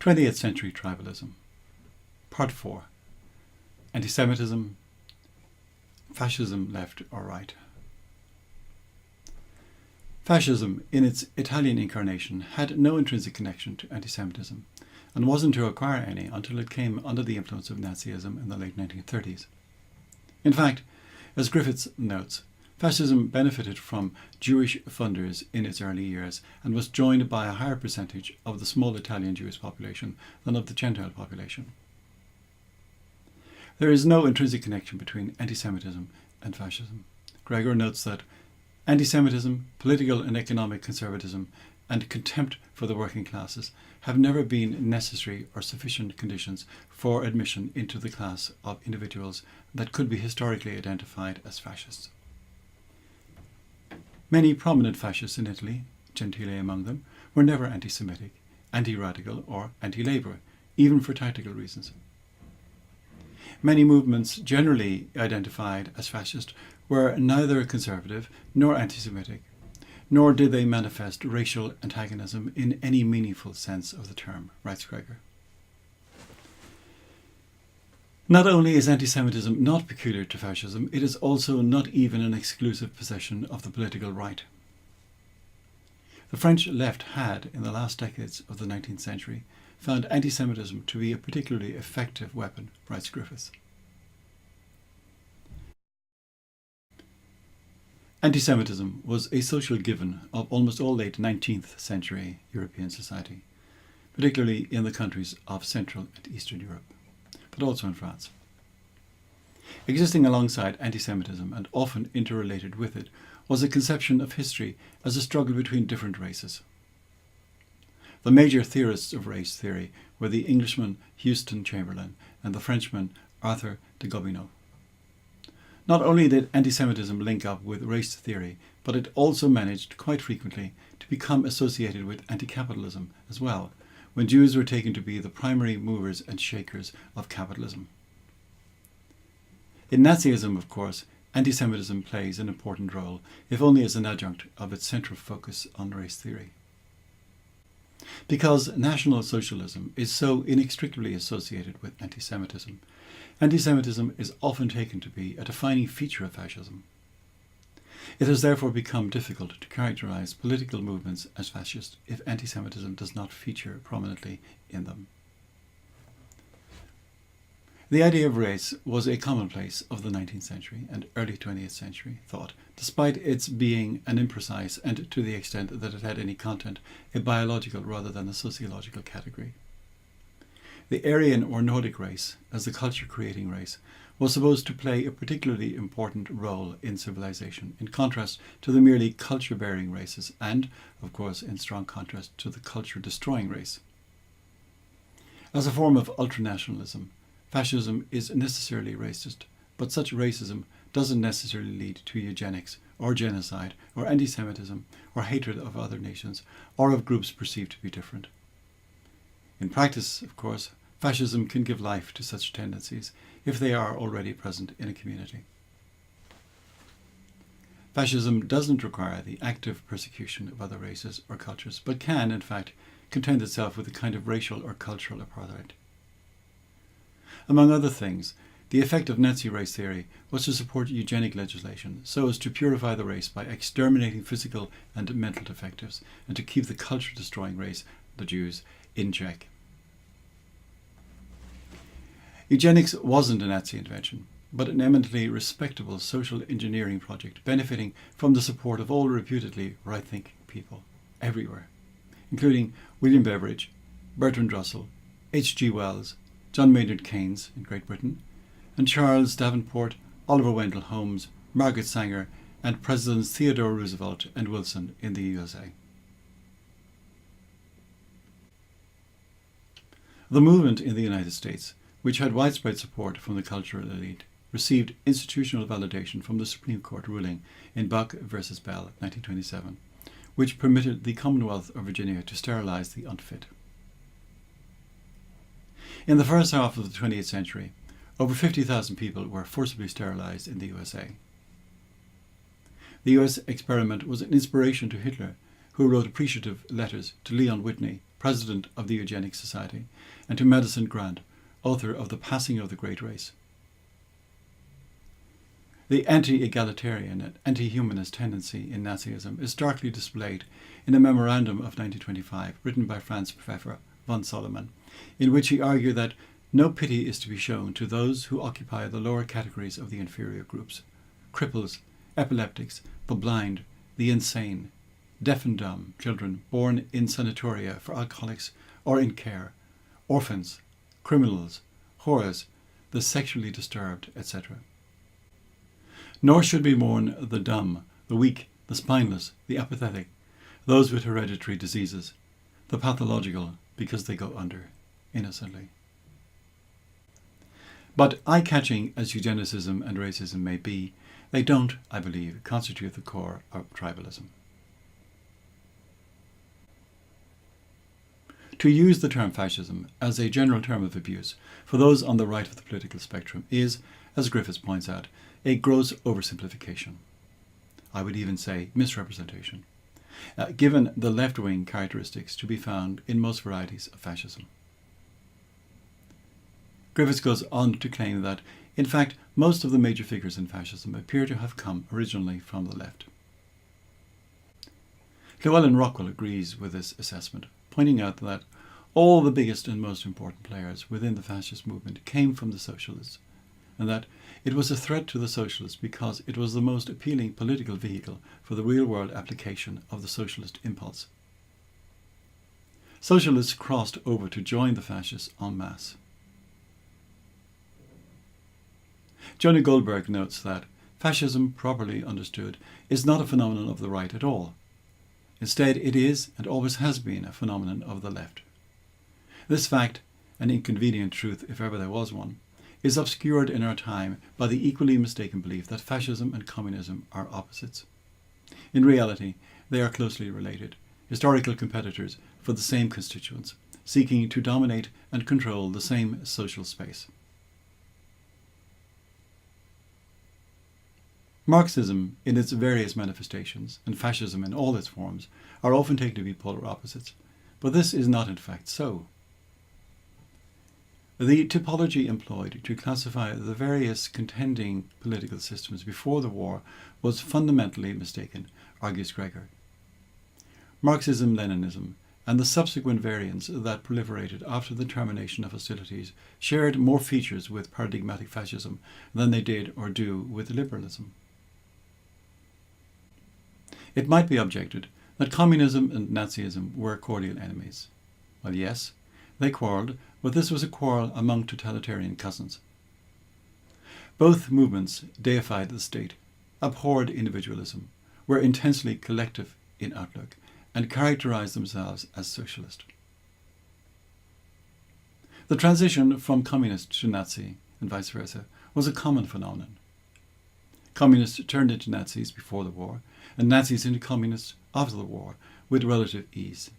20th Century Tribalism. Part 4. Anti-Semitism, fascism left or right. Fascism, in its Italian incarnation, had no intrinsic connection to anti-Semitism and wasn't to acquire any until it came under the influence of Nazism in the late 1930s. In fact, as Griffiths notes, fascism benefited from Jewish funders in its early years and was joined by a higher percentage of the small Italian Jewish population than of the Gentile population. There is no intrinsic connection between anti-Semitism and fascism. Gregor notes that anti-Semitism, political and economic conservatism, and contempt for the working classes have never been necessary or sufficient conditions for admission into the class of individuals that could be historically identified as fascists. Many prominent fascists in Italy, Gentile among them, were never anti-Semitic, anti-radical or anti-Labour, even for tactical reasons. Many movements generally identified as fascist were neither conservative nor anti-Semitic, nor did they manifest racial antagonism in any meaningful sense of the term, writes Gregor. Not only is anti-Semitism not peculiar to fascism, it is also not even an exclusive possession of the political right. The French left had, in the last decades of the 19th century, found anti-Semitism to be a particularly effective weapon, writes Griffiths. Anti-Semitism was a social given of almost all late 19th century European society, particularly in the countries of Central and Eastern Europe, but also in France. Existing alongside anti-Semitism and often interrelated with it was a conception of history as a struggle between different races. The major theorists of race theory were the Englishman Houston Chamberlain and the Frenchman Arthur de Gobineau. Not only did anti-Semitism link up with race theory, but it also managed quite frequently to become associated with anti-capitalism as well, when Jews were taken to be the primary movers and shakers of capitalism. In Nazism, of course, anti-Semitism plays an important role, if only as an adjunct of its central focus on race theory. Because National Socialism is so inextricably associated with anti-Semitism, anti-Semitism is often taken to be a defining feature of fascism. It has therefore become difficult to characterize political movements as fascist if anti-Semitism does not feature prominently in them. The idea of race was a commonplace of the 19th century and early 20th century thought, despite its being an imprecise and, to the extent that it had any content, a biological rather than a sociological category. The Aryan or Nordic race, as the culture-creating race, was supposed to play a particularly important role in civilization, in contrast to the merely culture-bearing races and, of course, in strong contrast to the culture-destroying race. As a form of ultranationalism, fascism is necessarily racist, but such racism doesn't necessarily lead to eugenics or genocide or anti-Semitism or hatred of other nations or of groups perceived to be different. In practice, of course, fascism can give life to such tendencies if they are already present in a community. Fascism doesn't require the active persecution of other races or cultures, but can, in fact, content itself with a kind of racial or cultural apartheid. Among other things, the effect of Nazi race theory was to support eugenic legislation so as to purify the race by exterminating physical and mental defectives and to keep the culture-destroying race, the Jews, in check. Eugenics wasn't a Nazi invention, but an eminently respectable social engineering project benefiting from the support of all reputedly right-thinking people everywhere, including William Beveridge, Bertrand Russell, H.G. Wells, John Maynard Keynes in Great Britain, and Charles Davenport, Oliver Wendell Holmes, Margaret Sanger, and Presidents Theodore Roosevelt and Wilson in the USA. The movement in the United States, which had widespread support from the cultural elite, received institutional validation from the Supreme Court ruling in Buck v. Bell, 1927, which permitted the Commonwealth of Virginia to sterilize the unfit. In the first half of the 20th century, over 50,000 people were forcibly sterilized in the USA. The US experiment was an inspiration to Hitler, who wrote appreciative letters to Leon Whitney, president of the Eugenics Society, and to Millicent Grant, author of The Passing of the Great Race. The anti-egalitarian and anti-humanist tendency in Nazism is starkly displayed in a memorandum of 1925 written by Franz Pfeffer von Solomon, in which he argued that no pity is to be shown to those who occupy the lower categories of the inferior groups: cripples, epileptics, the blind, the insane, deaf and dumb children born in sanatoria for alcoholics or in care, orphans, criminals, whores, the sexually disturbed, etc. Nor should we mourn the dumb, the weak, the spineless, the apathetic, those with hereditary diseases, the pathological, because they go under innocently. But eye-catching as eugenicism and racism may be, they don't, I believe, constitute the core of tribalism. To use the term fascism as a general term of abuse for those on the right of the political spectrum is, as Griffiths points out, a gross oversimplification. I would even say misrepresentation, given the left-wing characteristics to be found in most varieties of fascism. Griffiths goes on to claim that, in fact, most of the major figures in fascism appear to have come originally from the left. Llewellyn Rockwell agrees with this assessment, pointing out that all the biggest and most important players within the fascist movement came from the socialists, and that it was a threat to the socialists because it was the most appealing political vehicle for the real-world application of the socialist impulse. Socialists crossed over to join the fascists en masse. Jonah Goldberg notes that fascism, properly understood, is not a phenomenon of the right at all. Instead, it is, and always has been, a phenomenon of the left. This fact, an inconvenient truth if ever there was one, is obscured in our time by the equally mistaken belief that fascism and communism are opposites. In reality, they are closely related, historical competitors for the same constituents, seeking to dominate and control the same social space. Marxism in its various manifestations and fascism in all its forms are often taken to be polar opposites, but this is not in fact so. The typology employed to classify the various contending political systems before the war was fundamentally mistaken, argues Gregor. Marxism-Leninism and the subsequent variants that proliferated after the termination of hostilities shared more features with paradigmatic fascism than they did or do with liberalism. It might be objected that communism and Nazism were cordial enemies. Well, yes, they quarrelled, but this was a quarrel among totalitarian cousins. Both movements deified the state, abhorred individualism, were intensely collective in outlook, and characterized themselves as socialist. The transition from communist to Nazi, and vice versa, was a common phenomenon. Communists turned into Nazis before the war, and Nazis into communists after the war, with relative ease.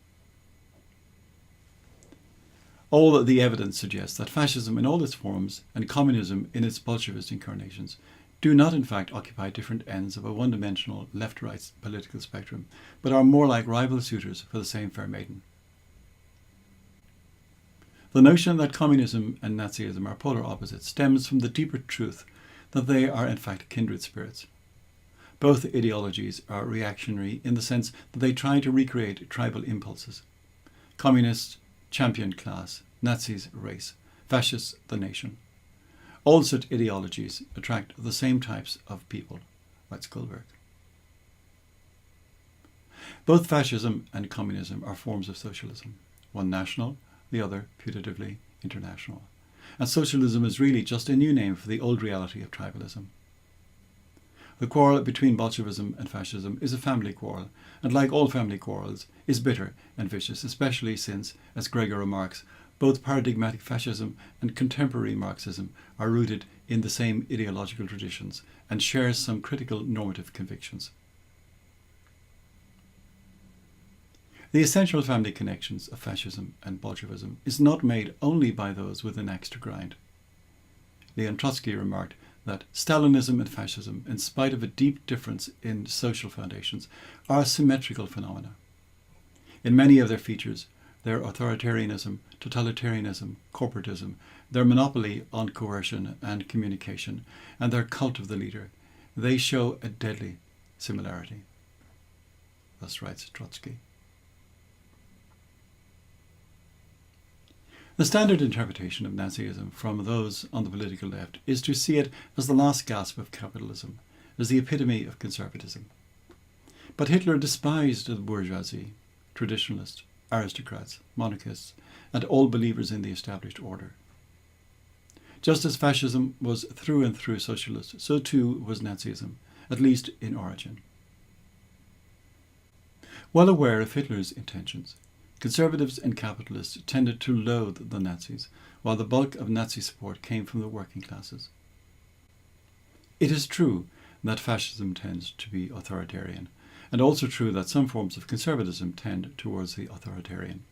All the evidence suggests that fascism in all its forms and communism in its Bolshevist incarnations do not in fact occupy different ends of a one-dimensional left-right political spectrum, but are more like rival suitors for the same fair maiden. The notion that communism and Nazism are polar opposites stems from the deeper truth that they are in fact kindred spirits. Both ideologies are reactionary in the sense that they try to recreate tribal impulses. Communists champion class, Nazis race, fascists the nation. All such ideologies attract the same types of people, writes Goldberg. Both fascism and communism are forms of socialism, one national, the other putatively international. And socialism is really just a new name for the old reality of tribalism. The quarrel between Bolshevism and fascism is a family quarrel, and like all family quarrels, is bitter and vicious, especially since, as Gregor remarks, both paradigmatic fascism and contemporary Marxism are rooted in the same ideological traditions and share some critical normative convictions. The essential family connections of fascism and Bolshevism is not made only by those with an axe to grind. Leon Trotsky remarked that Stalinism and fascism, in spite of a deep difference in social foundations, are symmetrical phenomena. In many of their features, their authoritarianism, totalitarianism, corporatism, their monopoly on coercion and communication, and their cult of the leader, they show a deadly similarity. Thus writes Trotsky. The standard interpretation of Nazism from those on the political left is to see it as the last gasp of capitalism, as the epitome of conservatism. But Hitler despised the bourgeoisie, traditionalists, aristocrats, monarchists, and all believers in the established order. Just as fascism was through and through socialist, so too was Nazism, at least in origin. Well aware of Hitler's intentions, conservatives and capitalists tended to loathe the Nazis, while the bulk of Nazi support came from the working classes. It is true that fascism tends to be authoritarian, and also true that some forms of conservatism tend towards the authoritarian.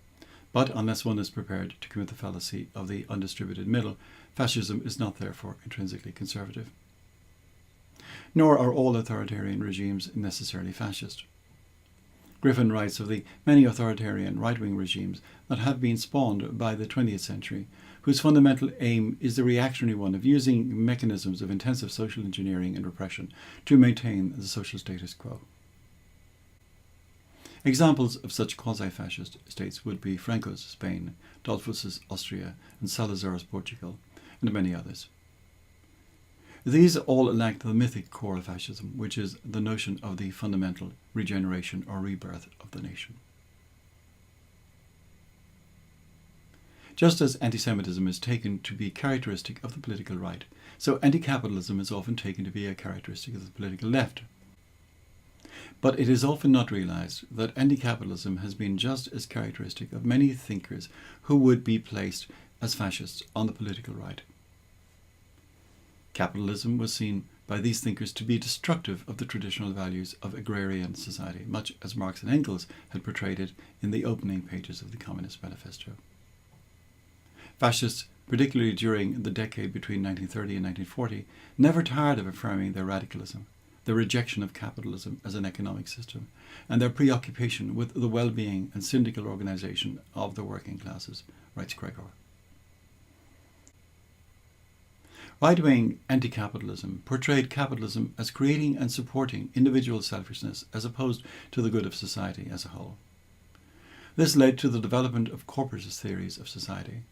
But unless one is prepared to commit the fallacy of the undistributed middle, fascism is not therefore intrinsically conservative. Nor are all authoritarian regimes necessarily fascist. Griffin writes of the many authoritarian right-wing regimes that have been spawned by the 20th century, whose fundamental aim is the reactionary one of using mechanisms of intensive social engineering and repression to maintain the social status quo. Examples of such quasi-fascist states would be Franco's Spain, Dollfuss's Austria, and Salazar's Portugal, and many others. These all lack the mythic core of fascism, which is the notion of the fundamental regeneration or rebirth of the nation. Just as anti-Semitism is taken to be characteristic of the political right, so anti-capitalism is often taken to be a characteristic of the political left. But it is often not realized that anti-capitalism has been just as characteristic of many thinkers who would be placed as fascists on the political right. Capitalism was seen by these thinkers to be destructive of the traditional values of agrarian society, much as Marx and Engels had portrayed it in the opening pages of the Communist Manifesto. Fascists, particularly during the decade between 1930 and 1940, never tired of affirming their radicalism, their rejection of capitalism as an economic system, and their preoccupation with the well-being and syndical organisation of the working classes, writes Gregor. Right-wing anti-capitalism portrayed capitalism as creating and supporting individual selfishness as opposed to the good of society as a whole. This led to the development of corporatist theories of society,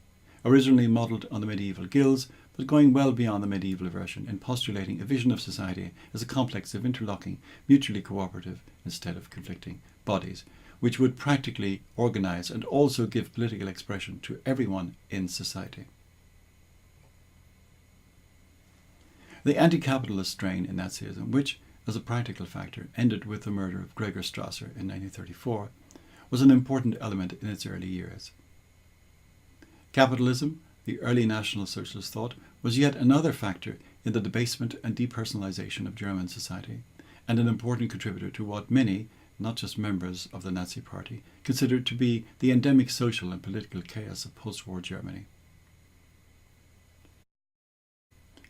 originally modelled on the medieval guilds, but going well beyond the medieval version in postulating a vision of society as a complex of interlocking, mutually cooperative instead of conflicting bodies, which would practically organise and also give political expression to everyone in society. The anti-capitalist strain in Nazism, which, as a practical factor, ended with the murder of Gregor Strasser in 1934, was an important element in its early years. Capitalism, the early National Socialist thought, was yet another factor in the debasement and depersonalization of German society, and an important contributor to what many, not just members of the Nazi Party, considered to be the endemic social and political chaos of post-war Germany.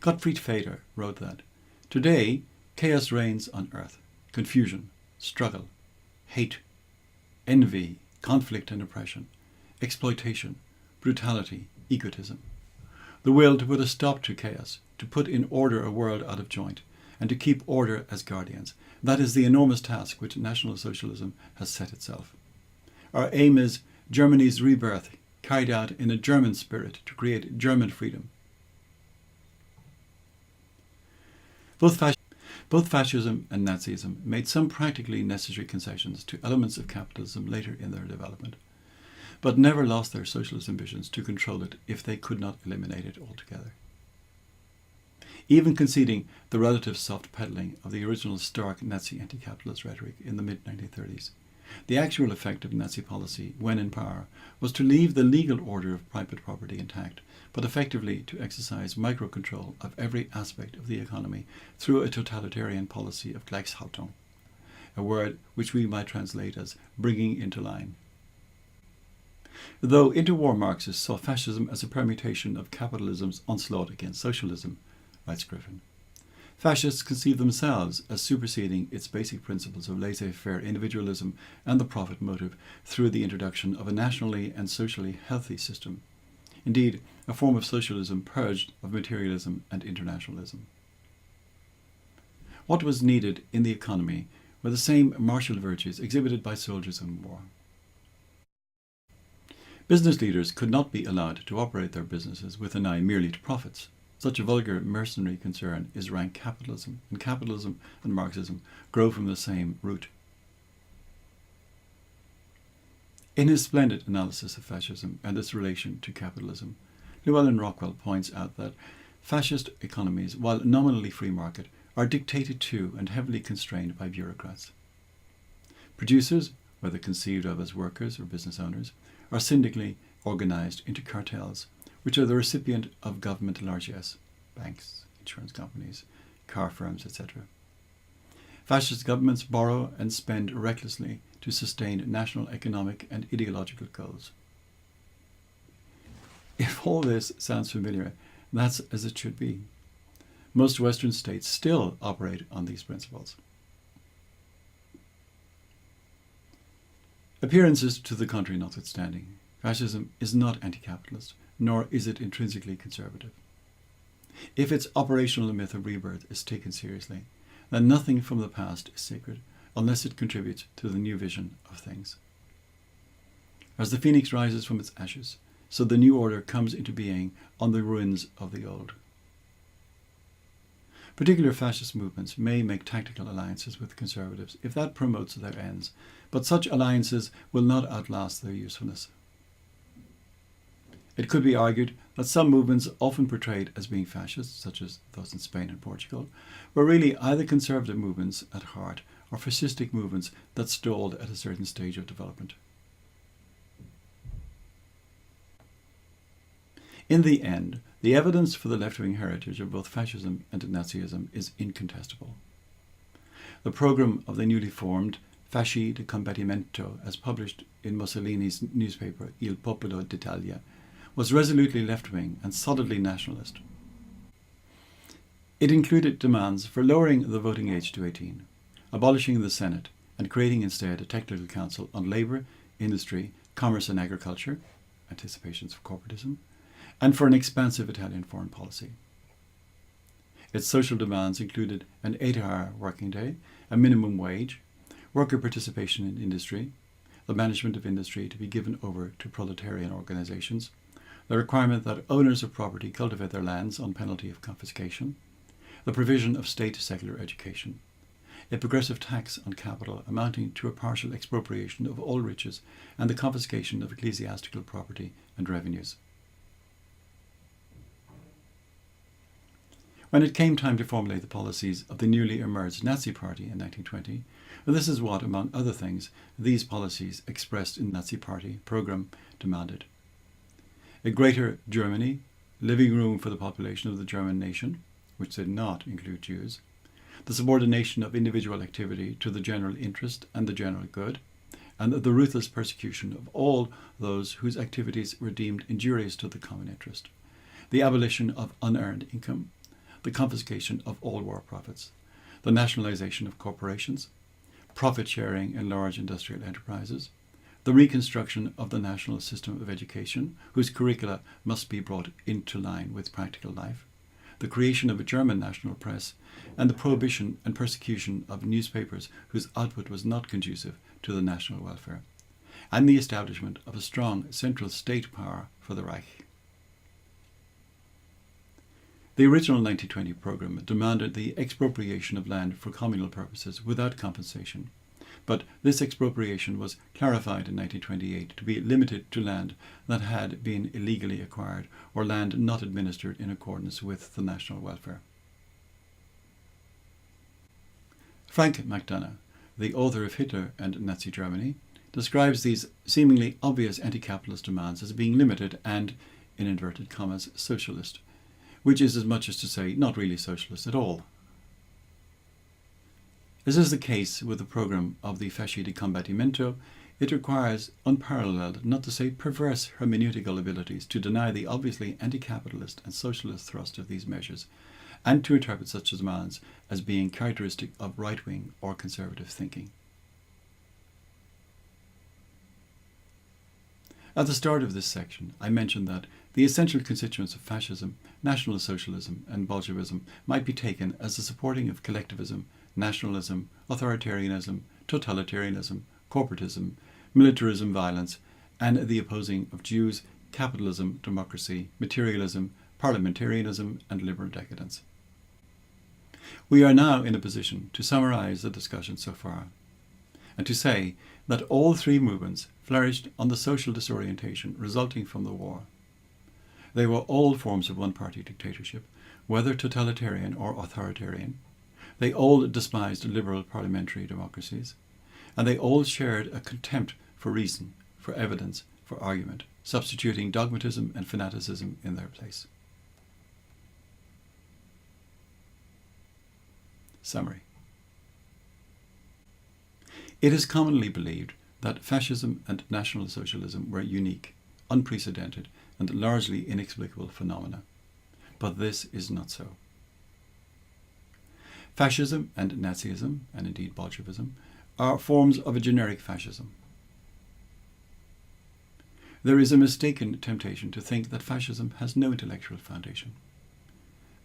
Gottfried Feder wrote that, "Today, chaos reigns on earth. Confusion, struggle, hate, envy, conflict and oppression, exploitation, brutality, egotism. The will to put a stop to chaos, to put in order a world out of joint, and to keep order as guardians. That is the enormous task which National Socialism has set itself. Our aim is Germany's rebirth, carried out in a German spirit to create German freedom." Both fascism and Nazism made some practically necessary concessions to elements of capitalism later in their development, but never lost their socialist ambitions to control it if they could not eliminate it altogether. Even conceding the relative soft peddling of the original stark Nazi anti-capitalist rhetoric in the mid-1930s, the actual effect of Nazi policy, when in power, was to leave the legal order of private property intact, but effectively to exercise micro-control of every aspect of the economy through a totalitarian policy of Gleichschaltung, a word which we might translate as bringing into line. Though interwar Marxists saw fascism as a permutation of capitalism's onslaught against socialism, writes Griffin, Fascists conceive themselves as superseding its basic principles of laissez-faire individualism and the profit motive through the introduction of a nationally and socially healthy system. Indeed, a form of socialism purged of materialism and internationalism. What was needed in the economy were the same martial virtues exhibited by soldiers in war. Business leaders could not be allowed to operate their businesses with an eye merely to profits. Such a vulgar mercenary concern is rank capitalism, and capitalism and Marxism grow from the same root. In his splendid analysis of fascism and its relation to capitalism, Llewellyn Rockwell points out that fascist economies, while nominally free market, are dictated to and heavily constrained by bureaucrats. Producers, whether conceived of as workers or business owners, are syndically organised into cartels, which are the recipient of government largesse, banks, insurance companies, car firms, etc. Fascist governments borrow and spend recklessly to sustain national economic and ideological goals. If all this sounds familiar, that's as it should be. Most Western states still operate on these principles. Appearances to the contrary notwithstanding, fascism is not anti-capitalist, nor is it intrinsically conservative. If its operational myth of rebirth is taken seriously, then nothing from the past is sacred unless it contributes to the new vision of things. As the phoenix rises from its ashes, so the new order comes into being on the ruins of the old. Particular fascist movements may make tactical alliances with conservatives if that promotes their ends, but such alliances will not outlast their usefulness. It could be argued that some movements often portrayed as being fascist, such as those in Spain and Portugal, were really either conservative movements at heart or fascistic movements that stalled at a certain stage of development. In the end, the evidence for the left-wing heritage of both fascism and Nazism is incontestable. The programme of the newly formed Fasci di Combattimento, as published in Mussolini's newspaper Il Popolo d'Italia, was resolutely left-wing and solidly nationalist. It included demands for lowering the voting age to 18, abolishing the Senate, and creating instead a technical council on labour, industry, commerce and agriculture, anticipations of corporatism, and for an expansive Italian foreign policy. Its social demands included an 8-hour working day, a minimum wage, worker participation in industry, the management of industry to be given over to proletarian organisations, the requirement that owners of property cultivate their lands on penalty of confiscation, the provision of state secular education, a progressive tax on capital amounting to a partial expropriation of all riches and the confiscation of ecclesiastical property and revenues. When it came time to formulate the policies of the newly emerged Nazi Party in 1920, this is what, among other things, these policies expressed in the Nazi Party programme demanded. A greater Germany, living room for the population of the German nation, which did not include Jews, the subordination of individual activity to the general interest and the general good, and the ruthless persecution of all those whose activities were deemed injurious to the common interest, the abolition of unearned income, the confiscation of all war profits, the nationalisation of corporations, profit sharing in large industrial enterprises, the reconstruction of the national system of education, whose curricula must be brought into line with practical life, the creation of a German national press, and the prohibition and persecution of newspapers whose output was not conducive to the national welfare, and the establishment of a strong central state power for the Reich. The original 1920 programme demanded the expropriation of land for communal purposes without compensation, but this expropriation was clarified in 1928 to be limited to land that had been illegally acquired or land not administered in accordance with the national welfare. Frank McDonough, the author of Hitler and Nazi Germany, describes these seemingly obvious anti-capitalist demands as being limited and, in inverted commas, socialist, which is as much as to say not really socialist at all. As is the case with the programme of the Fasci di Combattimento, it requires unparalleled, not to say perverse, hermeneutical abilities to deny the obviously anti-capitalist and socialist thrust of these measures, and to interpret such demands as being characteristic of right-wing or conservative thinking. At the start of this section, I mentioned that the essential constituents of fascism, National Socialism and Bolshevism might be taken as the supporting of collectivism, nationalism, authoritarianism, totalitarianism, corporatism, militarism, violence, and the opposing of Jews, capitalism, democracy, materialism, parliamentarianism, and liberal decadence. We are now in a position to summarize the discussion so far, and to say that all three movements flourished on the social disorientation resulting from the war. They were all forms of one-party dictatorship, whether totalitarian or authoritarian. They all despised liberal parliamentary democracies, and they all shared a contempt for reason, for evidence, for argument, substituting dogmatism and fanaticism in their place. Summary. It is commonly believed that fascism and National Socialism were unique, unprecedented, and largely inexplicable phenomena. But this is not so. Fascism and Nazism, and indeed Bolshevism, are forms of a generic fascism. There is a mistaken temptation to think that fascism has no intellectual foundation.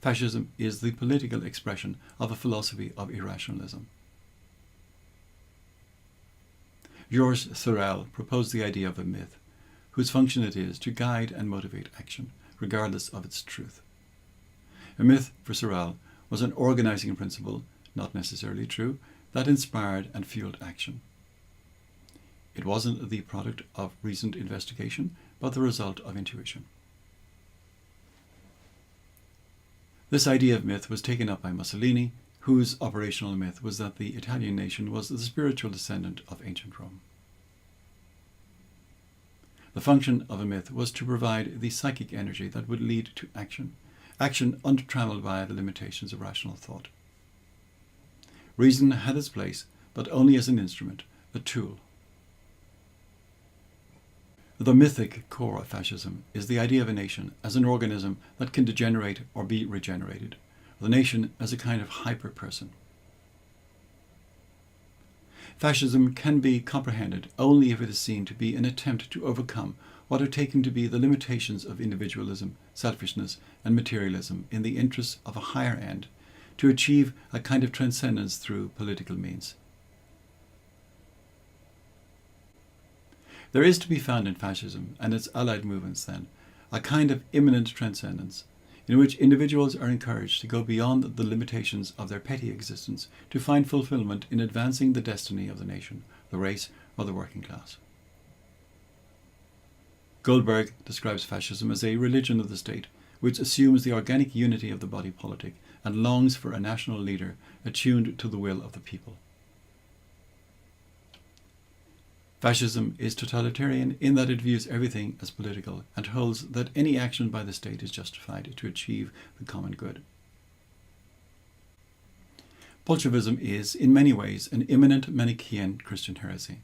Fascism is the political expression of a philosophy of irrationalism. Georges Sorel proposed the idea of a myth, whose function it is to guide and motivate action, regardless of its truth. A myth, for Sorel, was an organizing principle, not necessarily true, that inspired and fueled action. It wasn't the product of reasoned investigation, but the result of intuition. This idea of myth was taken up by Mussolini, whose operational myth was that the Italian nation was the spiritual descendant of ancient Rome. The function of a myth was to provide the psychic energy that would lead to action, action untrammeled by the limitations of rational thought. Reason had its place, but only as an instrument, a tool. The mythic core of fascism is the idea of a nation as an organism that can degenerate or be regenerated, the nation as a kind of hyper-person. Fascism can be comprehended only if it is seen to be an attempt to overcome what are taken to be the limitations of individualism, selfishness, and materialism in the interests of a higher end, to achieve a kind of transcendence through political means. There is to be found in fascism and its allied movements, then, a kind of immanent transcendence, in which individuals are encouraged to go beyond the limitations of their petty existence to find fulfillment in advancing the destiny of the nation, the race, or the working class. Goldberg describes fascism as a religion of the state, which assumes the organic unity of the body politic and longs for a national leader attuned to the will of the people. Fascism is totalitarian in that it views everything as political and holds that any action by the state is justified to achieve the common good. Bolshevism is, in many ways, an immanent Manichaean Christian heresy,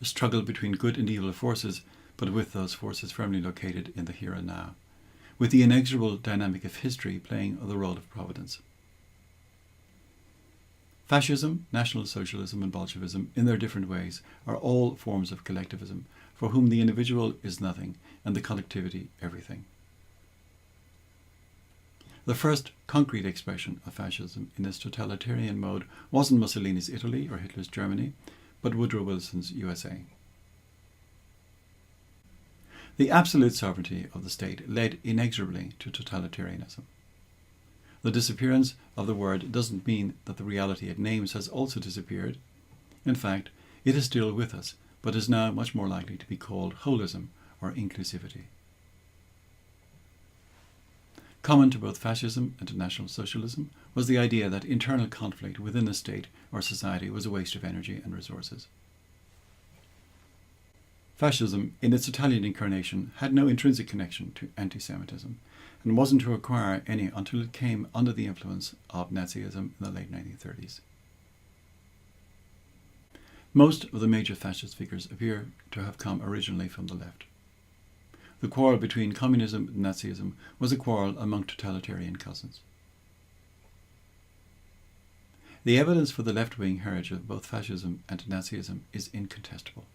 a struggle between good and evil forces, but with those forces firmly located in the here and now, with the inexorable dynamic of history playing the role of providence. Fascism, National Socialism, and Bolshevism, in their different ways, are all forms of collectivism, for whom the individual is nothing and the collectivity everything. The first concrete expression of fascism in its totalitarian mode wasn't Mussolini's Italy or Hitler's Germany, but Woodrow Wilson's USA. The absolute sovereignty of the state led inexorably to totalitarianism. The disappearance of the word doesn't mean that the reality it names has also disappeared. In fact, it is still with us, but is now much more likely to be called holism or inclusivity. Common to both fascism and National Socialism was the idea that internal conflict within a state or society was a waste of energy and resources. Fascism, in its Italian incarnation, had no intrinsic connection to anti-Semitism, and wasn't to acquire any until it came under the influence of Nazism in the late 1930s. Most of the major fascist figures appear to have come originally from the left. The quarrel between communism and Nazism was a quarrel among totalitarian cousins. The evidence for the left-wing heritage of both fascism and Nazism is incontestable.